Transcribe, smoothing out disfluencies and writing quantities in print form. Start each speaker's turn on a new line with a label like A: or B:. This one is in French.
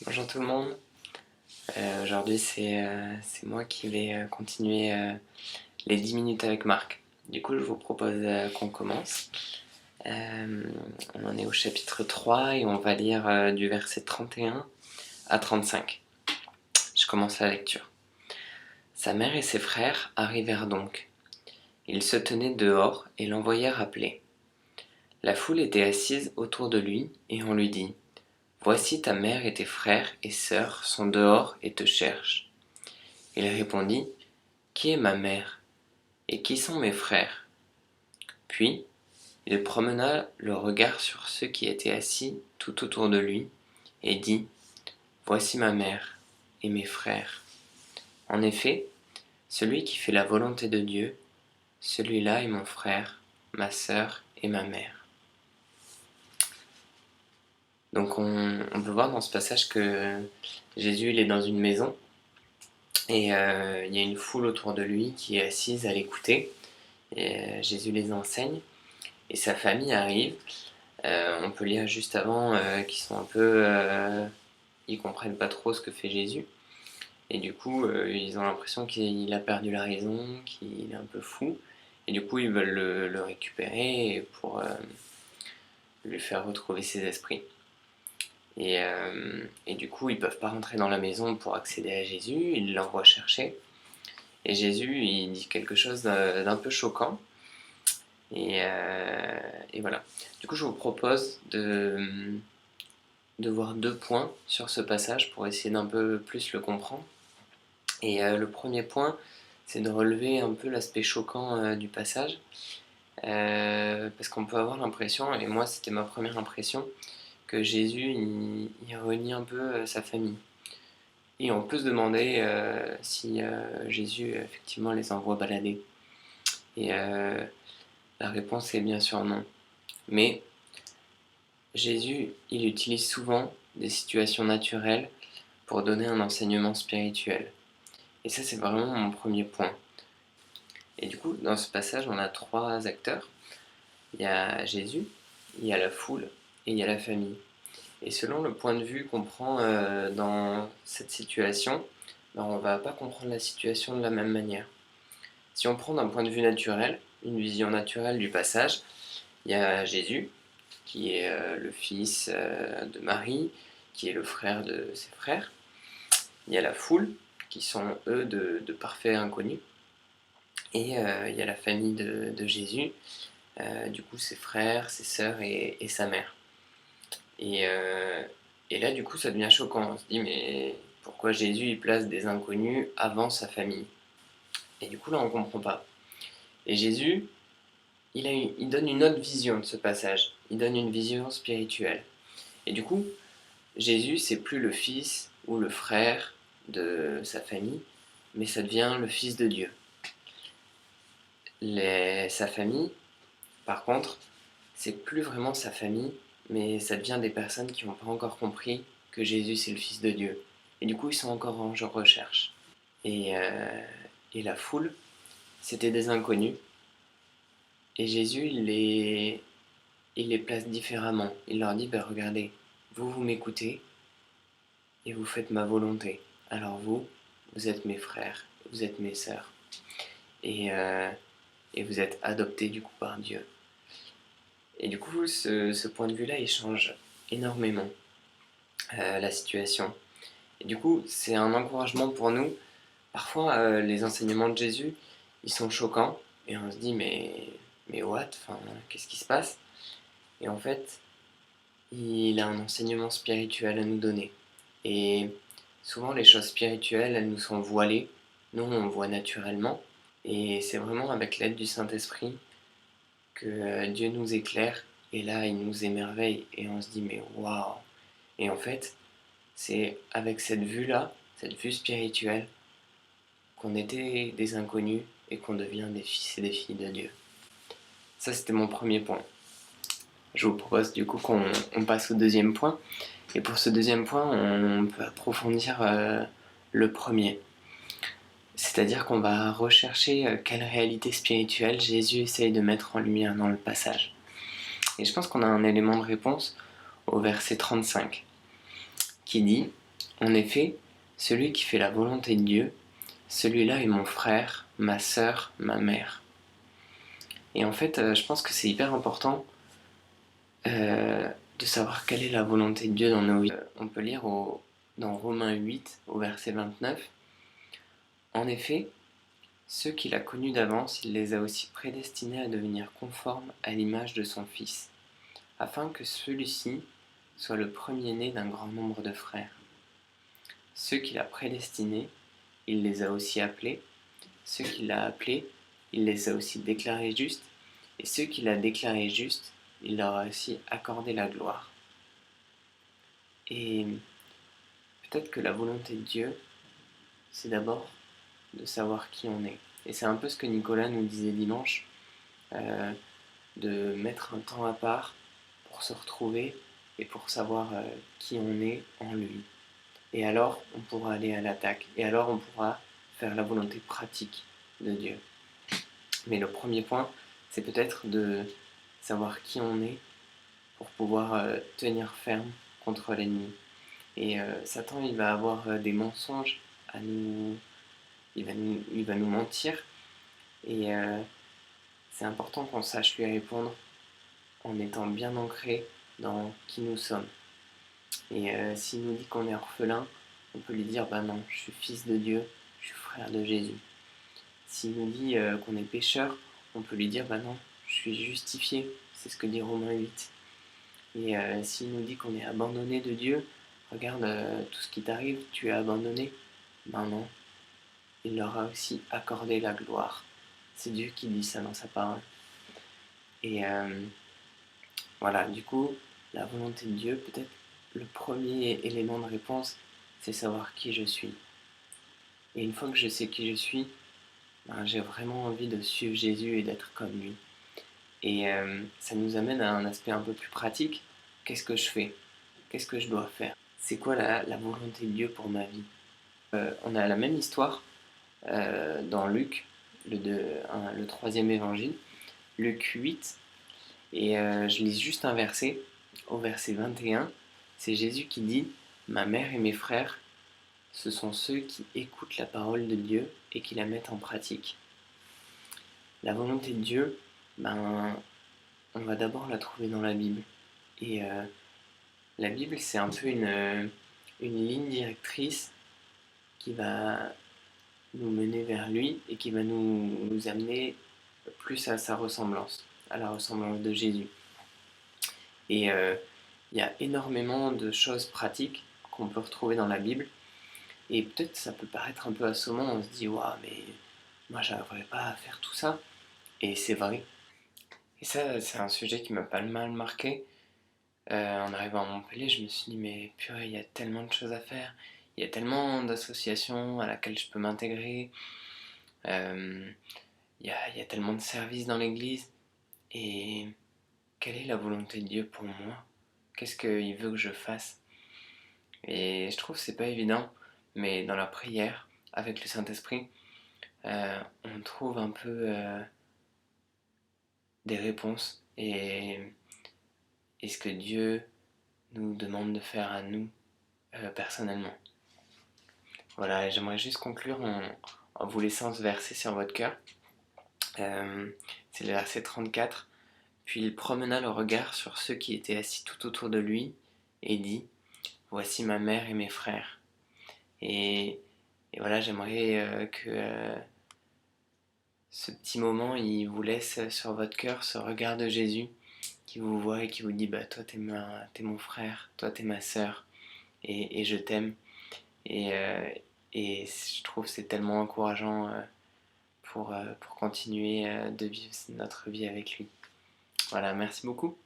A: Bonjour tout le monde. Aujourd'hui c'est moi qui vais continuer les 10 minutes avec Marc. Du coup je vous propose qu'on commence. On en est au chapitre 3 et on va lire du verset 31 à 35. Je commence la lecture. Sa mère et ses frères arrivèrent donc. Ils se tenaient dehors et l'envoyèrent appeler. La foule était assise autour de lui et on lui dit: Voici ta mère et tes frères et sœurs sont dehors et te cherchent. Il répondit: Qui est ma mère et qui sont mes frères? Puis il promena le regard sur ceux qui étaient assis tout autour de lui et dit: Voici ma mère et mes frères. En effet, celui qui fait la volonté de Dieu, celui-là est mon frère, ma sœur et ma mère. Donc on peut voir dans ce passage que Jésus il est dans une maison et il y a une foule autour de lui qui est assise à l'écouter. Et Jésus les enseigne et sa famille arrive. On peut lire juste avant qu'ils sont un peu... ils comprennent pas trop ce que fait Jésus. Et du coup, ils ont l'impression qu'il a perdu la raison, qu'il est un peu fou. Et du coup, ils veulent le récupérer pour lui faire retrouver ses esprits. Et du coup, ils peuvent pas rentrer dans la maison pour accéder à Jésus. Ils l'envoient chercher. Et Jésus, il dit quelque chose d'un peu choquant. Et voilà. Du coup, je vous propose de voir deux points sur ce passage pour essayer d'un peu plus le comprendre. Et le premier point, c'est de relever un peu l'aspect choquant du passage. Parce qu'on peut avoir l'impression, et moi c'était ma première impression, que Jésus il renie un peu sa famille. Et on peut se demander si Jésus effectivement les envoie balader. Et la réponse est bien sûr non. Mais Jésus, il utilise souvent des situations naturelles pour donner un enseignement spirituel. Et ça, c'est vraiment mon premier point. Et du coup, dans ce passage, on a trois acteurs. Il y a Jésus, il y a la foule et il y a la famille. Et selon le point de vue qu'on prend dans cette situation, ben, on ne va pas comprendre la situation de la même manière. Si on prend d'un point de vue naturel, une vision naturelle du passage, il y a Jésus, qui est le fils de Marie, qui est le frère de ses frères. Il y a la foule, qui sont eux de parfaits inconnus. Et il y a la famille de Jésus, du coup ses frères, ses sœurs et sa mère. Et, euh, et là, du coup, ça devient choquant. On se dit, mais pourquoi Jésus il place des inconnus avant sa famille? Et du coup, là, on ne comprend pas. Et Jésus, il donne une autre vision de ce passage. Il donne une vision spirituelle. Et du coup, Jésus, c'est plus le fils ou le frère de sa famille, mais ça devient le fils de Dieu. Sa famille, par contre, c'est plus vraiment sa famille, mais ça devient des personnes qui n'ont pas encore compris que Jésus c'est le Fils de Dieu. Et du coup, ils sont encore en recherche. Et la foule, c'était des inconnus. Et Jésus, il les place différemment. Il leur dit, ben regardez, vous m'écoutez et vous faites ma volonté. Alors vous êtes mes frères, vous êtes mes sœurs. Et, euh, et vous êtes adoptés du coup par Dieu. Et du coup, ce point de vue-là, il change énormément la situation. Et du coup, c'est un encouragement pour nous. Parfois, les enseignements de Jésus, ils sont choquants, et on se dit, mais what? Enfin, qu'est-ce qui se passe? Et en fait, il a un enseignement spirituel à nous donner. Et souvent, les choses spirituelles, elles nous sont voilées. Nous, on voit naturellement. Et c'est vraiment avec l'aide du Saint-Esprit que Dieu nous éclaire. Et là, il nous émerveille. Et on se dit, mais waouh! Et en fait, c'est avec cette vue-là, cette vue spirituelle, qu'on était des inconnus et qu'on devient des fils et des filles de Dieu. Ça, c'était mon premier point. Je vous propose du coup qu'on passe au deuxième point. Et pour ce deuxième point, on peut approfondir le premier. C'est-à-dire qu'on va rechercher quelle réalité spirituelle Jésus essaye de mettre en lumière dans le passage. Et je pense qu'on a un élément de réponse au verset 35 qui dit En effet, celui qui fait la volonté de Dieu, celui-là est mon frère, ma sœur, ma mère. Et en fait, je pense que c'est hyper important de savoir quelle est la volonté de Dieu dans nos vies. On peut lire dans Romains 8, au verset 29. En effet, ceux qu'il a connus d'avance, il les a aussi prédestinés à devenir conformes à l'image de son Fils, afin que celui-ci soit le premier-né d'un grand nombre de frères. Ceux qu'il a prédestinés, il les a aussi appelés. Ceux qu'il a appelés, il les a aussi déclarés justes. Et ceux qu'il a déclarés justes, il leur a aussi accordé la gloire. Et peut-être que la volonté de Dieu, c'est d'abord de savoir qui on est. Et c'est un peu ce que Nicolas nous disait dimanche, de mettre un temps à part pour se retrouver et pour savoir qui on est en lui. Et alors, on pourra aller à l'attaque. Et alors, on pourra faire la volonté pratique de Dieu. Mais le premier point, c'est peut-être de savoir qui on est pour pouvoir tenir ferme contre l'ennemi. Et Satan, il va avoir des mensonges à nous... Il va nous mentir. Et c'est important qu'on sache lui répondre en étant bien ancré dans qui nous sommes. Et s'il nous dit qu'on est orphelin, on peut lui dire bah non, je suis fils de Dieu, je suis frère de Jésus. S'il nous dit qu'on est pécheur, on peut lui dire bah non, je suis justifié, c'est ce que dit Romains 8. Et s'il nous dit qu'on est abandonné de Dieu, regarde tout ce qui t'arrive, tu es abandonné. Ben non, il leur a aussi accordé la gloire. C'est Dieu qui dit ça dans sa parole. Et voilà, du coup, la volonté de Dieu, peut-être le premier élément de réponse, c'est savoir qui je suis. Et une fois que je sais qui je suis, ben, j'ai vraiment envie de suivre Jésus et d'être comme lui. Et ça nous amène à un aspect un peu plus pratique. Qu'est-ce que je fais? Qu'est-ce que je dois faire? C'est quoi la volonté de Dieu pour ma vie? On a la même histoire dans Luc, le troisième évangile, Luc 8, et je lis juste un verset, au verset 21, c'est Jésus qui dit « Ma mère et mes frères, ce sont ceux qui écoutent la parole de Dieu et qui la mettent en pratique. » La volonté de Dieu, ben, on va d'abord la trouver dans la Bible. Et la Bible, c'est un peu une ligne directrice qui va nous mener vers lui et qui va nous amener plus à sa ressemblance, à la ressemblance de Jésus. Et il y a énormément de choses pratiques qu'on peut retrouver dans la Bible. Et peut-être ça peut paraître un peu assommant, on se dit « Waouh, mais moi j'arriverais pas à faire tout ça ». Et c'est vrai. Et ça, c'est un sujet qui m'a pas mal marqué. En arrivant à Montpellier, je me suis dit, mais purée, il y a tellement de choses à faire. Il y a tellement d'associations à laquelle je peux m'intégrer. Euh, il y a tellement de services dans l'église. Et quelle est la volonté de Dieu pour moi? Qu'est-ce qu'il veut que je fasse? Et je trouve que c'est pas évident, mais dans la prière, avec le Saint-Esprit, on trouve un peu des réponses. Et ce que Dieu nous demande de faire à nous personnellement. Voilà, et j'aimerais juste conclure en vous laissant ce verset sur votre cœur. C'est le verset 34. Puis il promena le regard sur ceux qui étaient assis tout autour de lui et dit « Voici ma mère et mes frères. » Et voilà, j'aimerais que ce petit moment, il vous laisse sur votre cœur ce regard de Jésus qui vous voit et qui vous dit bah, « Toi, t'es mon frère, toi, t'es ma sœur, et je t'aime. » Et je trouve que c'est tellement encourageant pour continuer de vivre notre vie avec lui. Voilà, merci beaucoup.